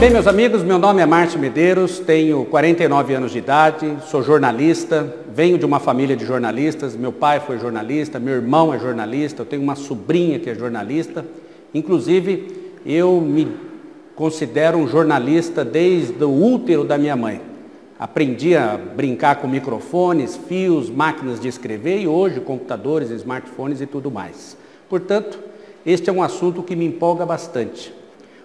Bem, meus amigos, meu nome é Márcio Medeiros, tenho 49 anos de idade, sou jornalista, venho de uma família de jornalistas, meu pai foi jornalista, meu irmão é jornalista, eu tenho uma sobrinha que é jornalista, inclusive eu me considero um jornalista desde o útero da minha mãe. Aprendi a brincar com microfones, fios, máquinas de escrever e hoje computadores, smartphones e tudo mais. Portanto, este é um assunto que me empolga bastante.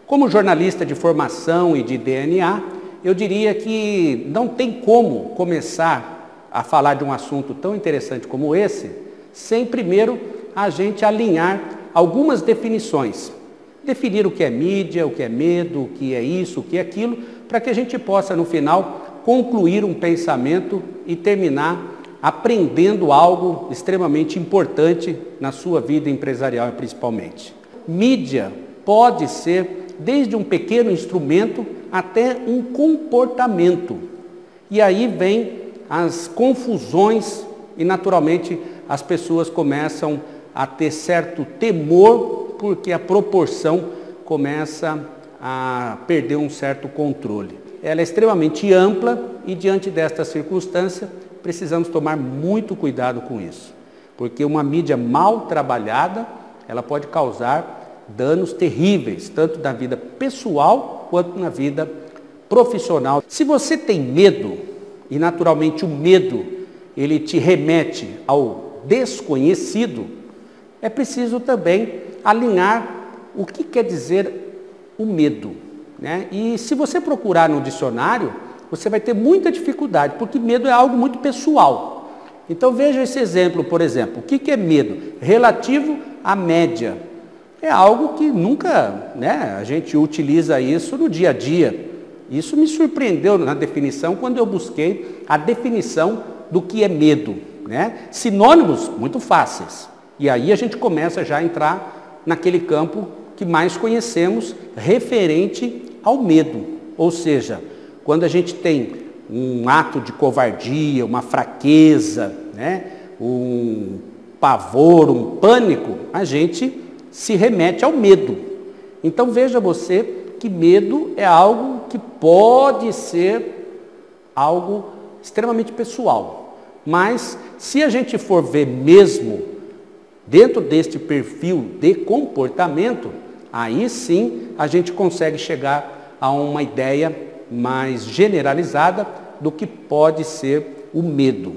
Como jornalista de formação e de DNA, eu diria que não tem como começar a falar de um assunto tão interessante como esse, sem primeiro a gente alinhar algumas definições. Definir o que é mídia, o que é medo, o que é isso, o que é aquilo, para que a gente possa, no final, concluir um pensamento e terminar aprendendo algo extremamente importante na sua vida empresarial, principalmente. Mídia pode ser desde um pequeno instrumento até um comportamento. E aí vem as confusões e, naturalmente, as pessoas começam a ter certo temor porque a proporção começa a perder um certo controle. Ela é extremamente ampla e, diante desta circunstância, precisamos tomar muito cuidado com isso. Porque uma mídia mal trabalhada, ela pode causar danos terríveis, tanto na vida pessoal quanto na vida profissional. Se você tem medo, e naturalmente o medo, ele te remete ao desconhecido, é preciso também alinhar o que quer dizer o medo, né? E se você procurar no dicionário, você vai ter muita dificuldade, porque medo é algo muito pessoal. Então veja esse exemplo, por exemplo, o que é medo? Relativo à média. É algo que nunca, a gente utiliza isso no dia a dia. Isso me surpreendeu na definição quando eu busquei a definição do que é medo, Sinônimos muito fáceis. E aí a gente começa já a entrar naquele campo que mais conhecemos referente ao medo. Ou seja, quando a gente tem um ato de covardia, uma fraqueza, um pavor, um pânico, a gente se remete ao medo. Então veja você que medo é algo que pode ser algo extremamente pessoal. Mas se a gente for ver mesmo dentro deste perfil de comportamento, aí sim a gente consegue chegar a uma ideia mais generalizada do que pode ser o medo,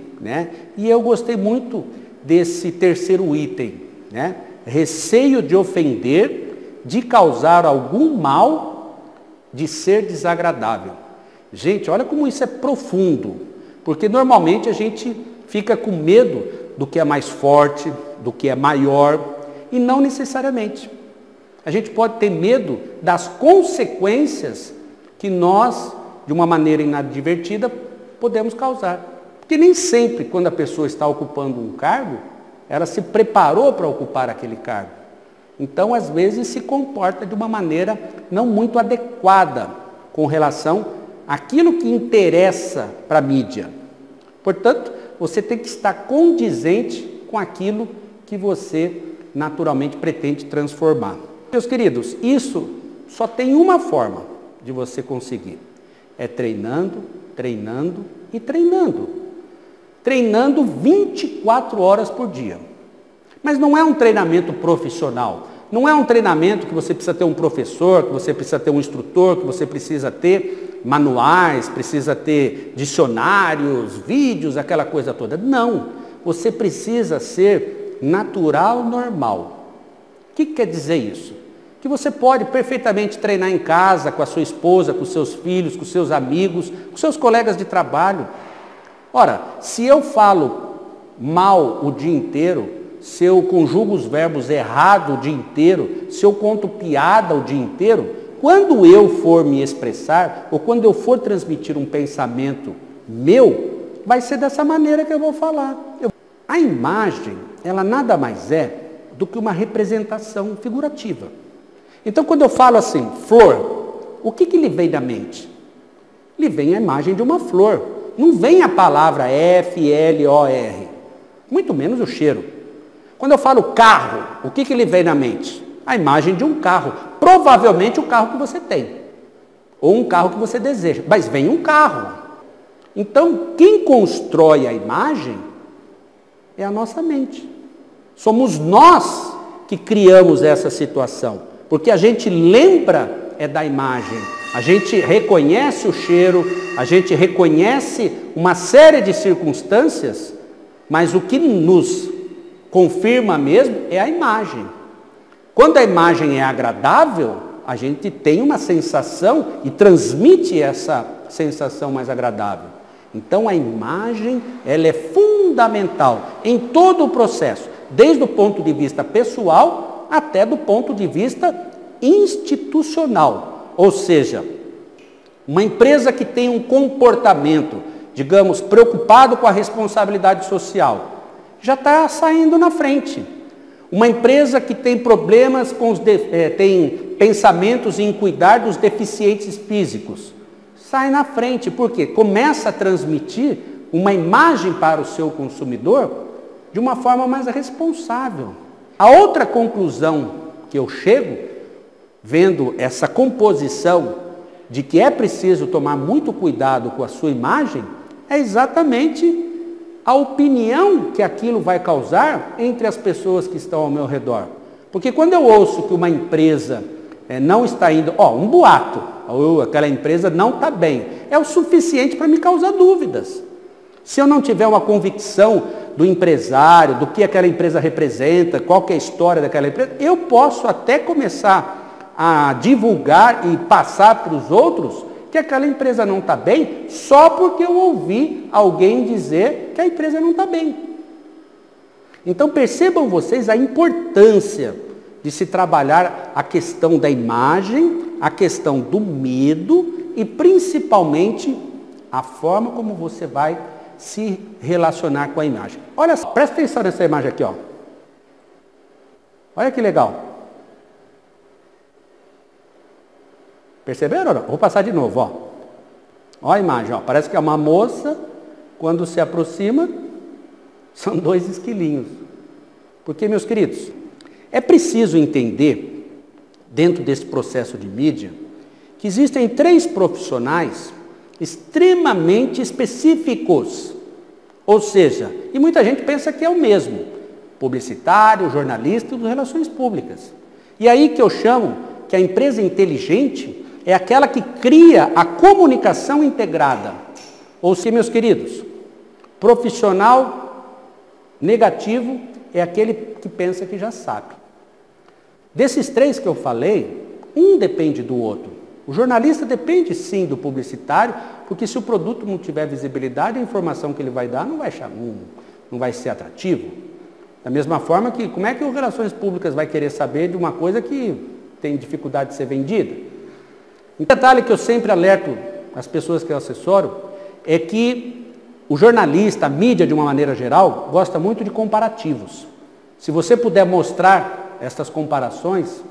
E eu gostei muito desse terceiro item, receio de ofender, de causar algum mal, de ser desagradável. Gente, olha como isso é profundo, porque normalmente a gente fica com medo do que é mais forte, do que é maior, e não necessariamente. A gente pode ter medo das consequências que nós, de uma maneira inadvertida, podemos causar. Porque nem sempre, quando a pessoa está ocupando um cargo, ela se preparou para ocupar aquele cargo. Então, às vezes, se comporta de uma maneira não muito adequada com relação àquilo que interessa para a mídia. Portanto, você tem que estar condizente com aquilo que você naturalmente pretende transformar. Meus queridos, isso só tem uma forma de você conseguir. É treinando, treinando e treinando. Treinando 24 horas por dia. Mas não é um treinamento profissional. Não é um treinamento que você precisa ter um professor, que você precisa ter um instrutor, que você precisa ter manuais, precisa ter dicionários, vídeos, aquela coisa toda. Não. Você precisa ser natural, normal. O que quer dizer isso? Que você pode perfeitamente treinar em casa, com a sua esposa, com seus filhos, com seus amigos, com seus colegas de trabalho. Ora, se eu falo mal o dia inteiro, se eu conjugo os verbos errado o dia inteiro, se eu conto piada o dia inteiro, quando eu for me expressar, ou quando eu for transmitir um pensamento meu, vai ser dessa maneira que eu vou falar. A imagem, ela nada mais é do que uma representação figurativa. Então, quando eu falo assim, flor, o que lhe vem na mente? Lhe vem a imagem de uma flor. Não vem a palavra F-L-O-R, muito menos o cheiro. Quando eu falo carro, o que lhe vem na mente? A imagem de um carro, provavelmente o carro que você tem. ou um carro que você deseja, mas vem um carro. Então, quem constrói a imagem é a nossa mente. Somos nós que criamos essa situação, porque a gente lembra da imagem, a gente reconhece o cheiro, a gente reconhece uma série de circunstâncias, mas o que nos confirma mesmo é a imagem. Quando a imagem é agradável, a gente tem uma sensação e transmite essa sensação mais agradável. Então a imagem, ela é fundamental em todo o processo, desde o ponto de vista pessoal até do ponto de vista institucional. Ou seja, uma empresa que tem um comportamento, digamos, preocupado com a responsabilidade social, já está saindo na frente. Uma empresa que tem problemas com tem pensamentos em cuidar dos deficientes físicos, sai na frente, porque começa a transmitir uma imagem para o seu consumidor de uma forma mais responsável. A outra conclusão que eu chego, vendo essa composição de que é preciso tomar muito cuidado com a sua imagem, é exatamente a opinião que aquilo vai causar entre as pessoas que estão ao meu redor. Porque quando eu ouço que uma empresa não está indo, um boato, ou aquela empresa não está bem, é o suficiente para me causar dúvidas. Se eu não tiver uma convicção do empresário, do que aquela empresa representa, qual que é a história daquela empresa, eu posso até começar a divulgar e passar para os outros que aquela empresa não está bem, só porque eu ouvi alguém dizer que a empresa não está bem. Então percebam vocês a importância de se trabalhar a questão da imagem, a questão do medo e principalmente a forma como você vai se relacionar com a imagem. Olha só, presta atenção nessa imagem aqui, ó. Olha que legal. Perceberam ou não? Vou passar de novo, ó. Olha a imagem, ó. Parece que é uma moça, quando se aproxima, são 2 esquilinhos. Porque, meus queridos, é preciso entender, dentro desse processo de mídia, que existem 3 profissionais extremamente específicos. Ou seja, e muita gente pensa que é o mesmo, publicitário, jornalista e relações públicas. E aí que eu chamo que a empresa inteligente é aquela que cria a comunicação integrada. Ou seja, meus queridos, profissional negativo é aquele que pensa que já sabe. Desses 3 que eu falei, um depende do outro. O jornalista depende sim do publicitário, porque se o produto não tiver visibilidade, a informação que ele vai dar não vai ser atrativo. Da mesma forma que, como é que o Relações Públicas vai querer saber de uma coisa que tem dificuldade de ser vendida? Um detalhe que eu sempre alerto as pessoas que eu assessoro é que o jornalista, a mídia de uma maneira geral, gosta muito de comparativos. Se você puder mostrar essas comparações,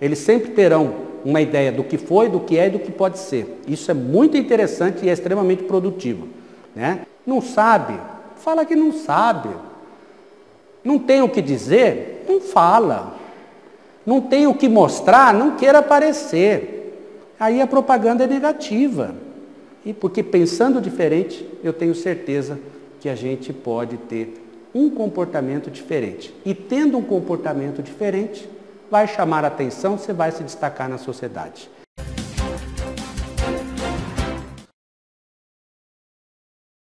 eles sempre terão uma ideia do que foi, do que é e do que pode ser. Isso é muito interessante e é extremamente produtivo, né? Não sabe? Fala que não sabe. Não tem o que dizer? Não fala. Não tem o que mostrar? Não queira aparecer. Aí a propaganda é negativa. E porque pensando diferente, eu tenho certeza que a gente pode ter um comportamento diferente. E tendo um comportamento diferente, vai chamar a atenção, você vai se destacar na sociedade.